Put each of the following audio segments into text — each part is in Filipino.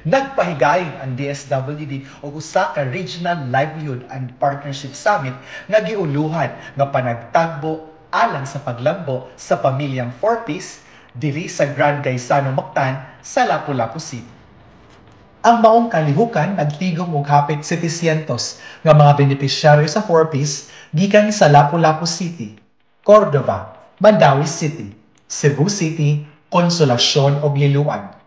Nagpahigayong ang DSWD o usa ka Regional Livelihood and Partnership Summit nga giuluhan nga panagtagbo alang sa paglambo sa pamilyang 4-piece diri sa Grand Gaisano Mactan sa Lapu-Lapu City. Ang maong kalihukan nagtigom og hapit 700 nga mga benepisyaryo sa 4-piece gikan sa Lapu-Lapu City, Cordova, Mandawi City, Cebu City, Consolacion ug Liloan.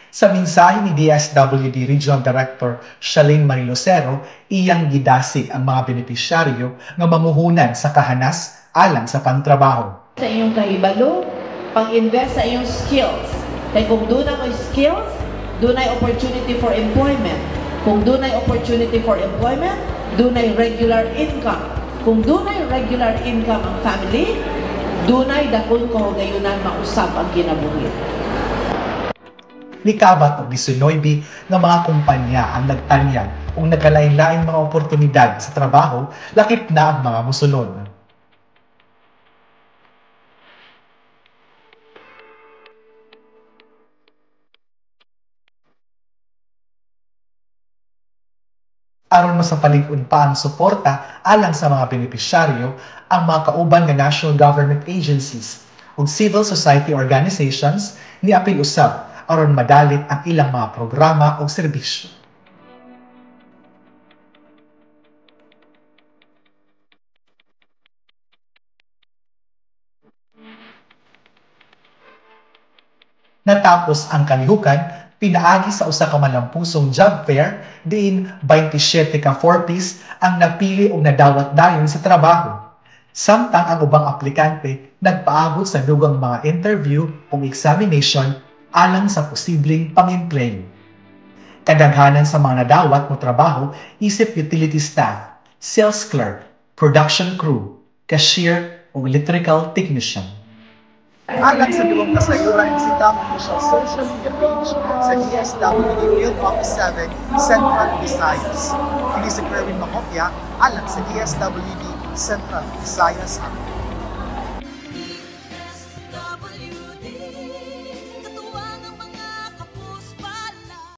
Sa mensahe ni DSWD Regional Director Shalene Marilocero, iyang gidasig ang mga benepisyaryo nga mamuhunan sa kahanas alang sa pangtrabaho. Sa iyong kahibalo, pang-invest sa iyong skills. Kaya kung doon ang skills, doon ay opportunity for employment. Kung doon ay opportunity for employment, doon ay regular income. Kung doon ay regular income ang family, doon ay dakon ko gayunan mausap ang kinabuhi. Nikabat og 19 nga mga kumpanya ang nagtanyag o nagkalain-laing mga oportunidad sa trabaho, lakip na ang mga musulod. Aron masapalig-on pa ang suporta alang sa mga benepisyaryo, ang mga kauban nga national government agencies ug civil society organizations niapil usab aron madalit ang ilang mga programa o serbisyo. Natapos ang kalihukan, pinaagi sa usa ka malampusong job fair diin 27 ka 4-piece ang napili o nadawat dayon sa trabaho. Samtang ang ubang aplikante nagpaabot sa dugang mga interview o examination alang sa posibleng pang-empleyo. Kadaghanan sa mga nadawat mo trabaho isip utility staff, sales clerk, production crew, cashier o electrical technician. Alang sa duwang kasayuran, bisita mo siya social media page sa DSWD Field Office 7, Central Visayas. Kini si Kerwin Mahopia, alang sa DSWD Central Visayas.